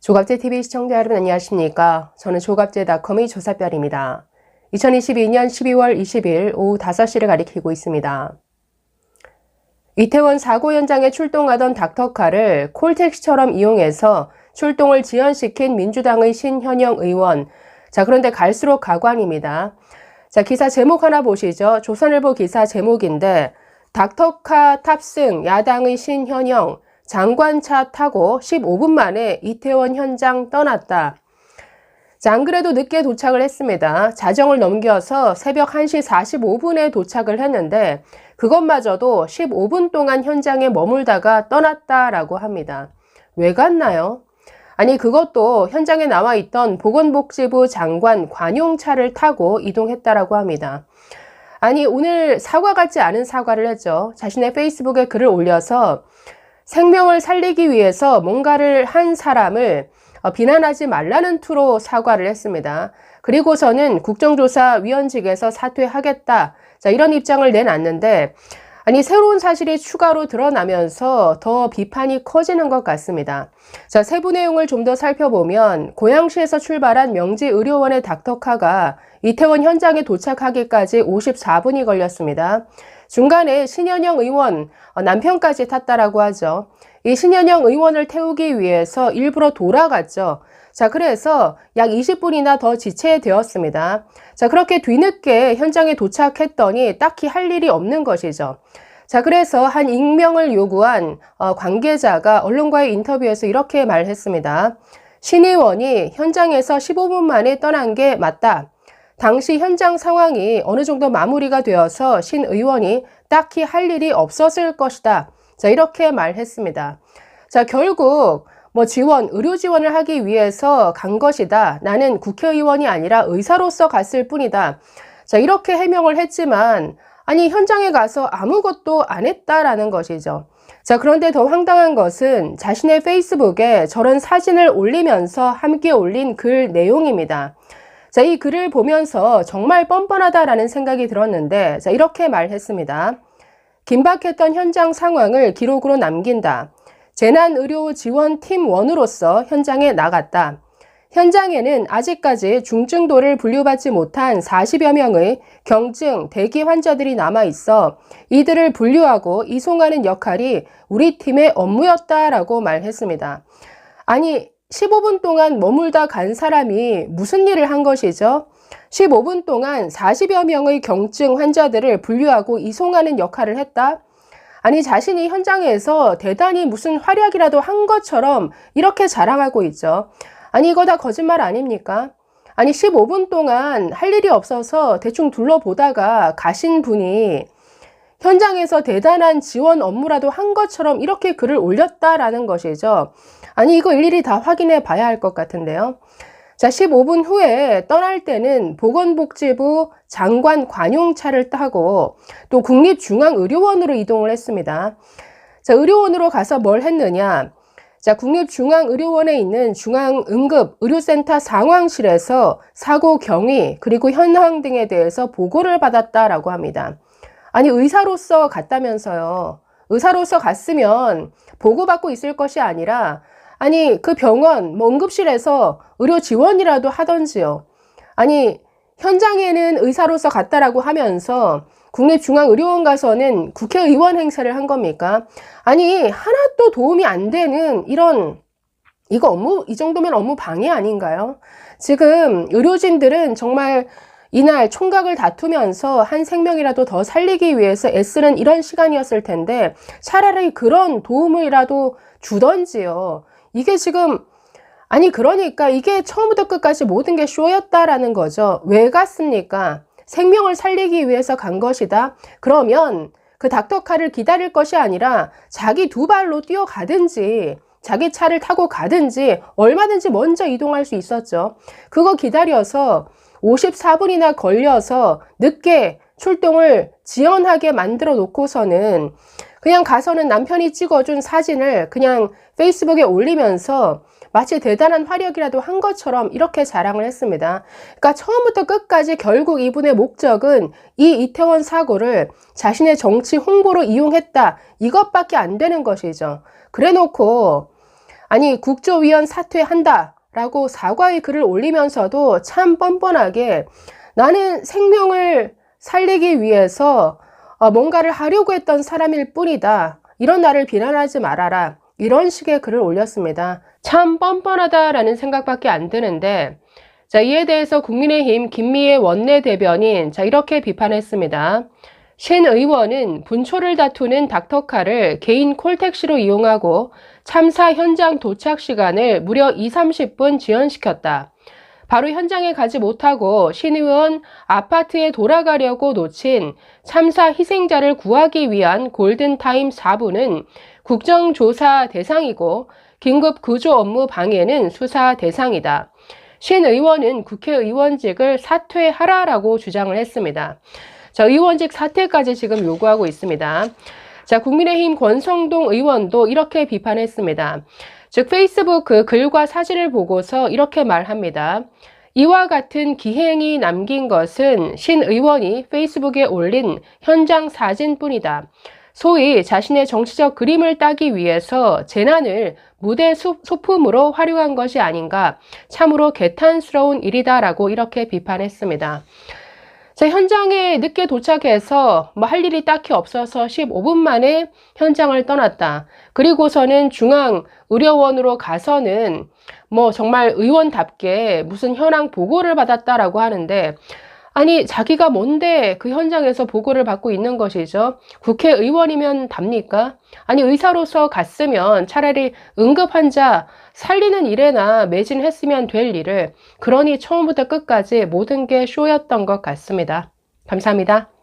조갑제TV 시청자 여러분 안녕하십니까? 저는 조갑제닷컴의 조사별입니다. 2022년 12월 20일 오후 5시를 가리키고 있습니다. 이태원 사고 현장에 출동하던 닥터카를 콜택시처럼 이용해서 출동을 지연시킨 민주당의 신현영 의원. 자, 그런데 갈수록 가관입니다. 자, 기사 제목 하나 보시죠. 조선일보 기사 제목인데 닥터카 탑승 야당의 신현영. 장관차 타고 15분 만에 이태원 현장 떠났다. 자, 안 그래도 늦게 도착을 했습니다. 자정을 넘겨서 새벽 1시 45분에 도착을 했는데 그것마저도 15분 동안 현장에 머물다가 떠났다라고 합니다. 왜 갔나요? 아니, 그것도 현장에 나와 있던 보건복지부 장관 관용차를 타고 이동했다라고 합니다. 아니, 오늘 사과 같지 않은 사과를 했죠. 자신의 페이스북에 글을 올려서 생명을 살리기 위해서 뭔가를 한 사람을 비난하지 말라는 투로 사과를 했습니다. 그리고서는 국정조사위원직에서 사퇴하겠다. 자, 이런 입장을 내놨는데, 아니, 새로운 사실이 추가로 드러나면서 더 비판이 커지는 것 같습니다. 자, 세부 내용을 좀 더 살펴보면, 고양시에서 출발한 명지의료원의 닥터카가 이태원 현장에 도착하기까지 54분이 걸렸습니다. 중간에 신현영 의원 남편까지 탔다라고 하죠. 이 신현영 의원을 태우기 위해서 일부러 돌아갔죠. 자, 그래서 약 20분이나 더 지체되었습니다. 자, 그렇게 뒤늦게 현장에 도착했더니 딱히 할 일이 없는 것이죠. 자, 그래서 한 익명을 요구한 관계자가 언론과의 인터뷰에서 이렇게 말했습니다. 신 의원이 현장에서 15분 만에 떠난 게 맞다. 당시 현장 상황이 어느 정도 마무리가 되어서 신 의원이 딱히 할 일이 없었을 것이다. 자, 이렇게 말했습니다. 자, 결국 의료 지원을 하기 위해서 간 것이다. 나는 국회의원이 아니라 의사로서 갔을 뿐이다. 자, 이렇게 해명을 했지만 아니, 현장에 가서 아무것도 안 했다라는 것이죠. 자, 그런데 더 황당한 것은 자신의 페이스북에 저런 사진을 올리면서 함께 올린 글 내용입니다. 자, 이 글을 보면서 정말 뻔뻔하다라는 생각이 들었는데, 자, 이렇게 말했습니다. 긴박했던 현장 상황을 기록으로 남긴다. 재난의료지원팀원으로서 현장에 나갔다. 현장에는 아직까지 중증도를 분류받지 못한 40여 명의 경증 대기 환자들이 남아있어 이들을 분류하고 이송하는 역할이 우리 팀의 업무였다라고 말했습니다. 아니, 15분 동안 머물다 간 사람이 무슨 일을 한 것이죠? 15분 동안 40여 명의 경증 환자들을 분류하고 이송하는 역할을 했다? 아니, 자신이 현장에서 대단히 무슨 활약이라도 한 것처럼 이렇게 자랑하고 있죠. 아니, 이거 다 거짓말 아닙니까? 아니, 15분 동안 할 일이 없어서 대충 둘러보다가 가신 분이 현장에서 대단한 지원 업무라도 한 것처럼 이렇게 글을 올렸다라는 것이죠. 아니, 이거 일일이 다 확인해 봐야 할 것 같은데요. 자, 15분 후에 떠날 때는 보건복지부 장관 관용차를 타고 또 국립중앙의료원으로 이동을 했습니다. 자, 의료원으로 가서 뭘 했느냐. 자, 국립중앙의료원에 있는 중앙응급의료센터 상황실에서 사고 경위 그리고 현황 등에 대해서 보고를 받았다라고 합니다. 아니, 의사로서 갔다면서요. 의사로서 갔으면 보고받고 있을 것이 아니라 아니, 그 병원, 응급실에서 의료 지원이라도 하던지요. 아니, 현장에는 의사로서 갔다라고 하면서 국립중앙의료원 가서는 국회의원 행세를 한 겁니까? 아니, 하나도 도움이 안 되는 이 정도면 업무 방해 아닌가요? 지금 의료진들은 정말 이날 총각을 다투면서 한 생명이라도 더 살리기 위해서 애쓰는 이런 시간이었을 텐데 차라리 그런 도움이라도 주던지요. 이게 지금 그러니까 이게 처음부터 끝까지 모든 게 쇼였다라는 거죠. 왜 갔습니까? 생명을 살리기 위해서 간 것이다. 그러면 그 닥터카를 기다릴 것이 아니라 자기 두 발로 뛰어가든지 자기 차를 타고 가든지 얼마든지 먼저 이동할 수 있었죠. 그거 기다려서 54분이나 걸려서 늦게 출동을 지연하게 만들어 놓고서는 그냥 가서는 남편이 찍어준 사진을 그냥 페이스북에 올리면서 마치 대단한 화력이라도 한 것처럼 이렇게 자랑을 했습니다. 그러니까 처음부터 끝까지 결국 이분의 목적은 이 이태원 사고를 자신의 정치 홍보로 이용했다. 이것밖에 안 되는 것이죠. 그래 놓고 아니 국조위원 사퇴한다라고 사과의 글을 올리면서도 참 뻔뻔하게 나는 생명을 살리기 위해서 뭔가를 하려고 했던 사람일 뿐이다. 이런 나를 비난하지 말아라. 이런 식의 글을 올렸습니다. 참 뻔뻔하다라는 생각밖에 안 드는데 자, 이에 대해서 국민의힘 김미애 원내대변인 이렇게 비판했습니다. 신 의원은 분초를 다투는 닥터카를 개인 콜택시로 이용하고 참사 현장 도착 시간을 무려 20-30분 지연시켰다. 바로 현장에 가지 못하고 신 의원 아파트에 돌아가려고 놓친 참사 희생자를 구하기 위한 골든타임 4분은 국정조사 대상이고 긴급 구조 업무 방해는 수사 대상이다. 신 의원은 국회의원직을 사퇴하라라고 주장을 했습니다. 자, 의원직 사퇴까지 지금 요구하고 있습니다. 자, 국민의힘 권성동 의원도 이렇게 비판했습니다. 즉 페이스북 글과 사진을 보고서 이렇게 말합니다. 이와 같은 기행이 남긴 것은 신 의원이 페이스북에 올린 현장 사진뿐이다. 소위 자신의 정치적 그림을 따기 위해서 재난을 무대 소품으로 활용한 것이 아닌가 참으로 개탄스러운 일이다라고 이렇게 비판했습니다. 자, 현장에 늦게 도착해서 할 일이 딱히 없어서 15분 만에 현장을 떠났다. 그리고서는 중앙의료원으로 가서는 정말 의원답게 무슨 현황 보고를 받았다라고 하는데 아니 자기가 뭔데 그 현장에서 보고를 받고 있는 것이죠. 국회의원이면 답니까? 아니 의사로서 갔으면 차라리 응급환자 살리는 일에나 매진했으면 될 일을 그러니 처음부터 끝까지 모든 게 쇼였던 것 같습니다. 감사합니다.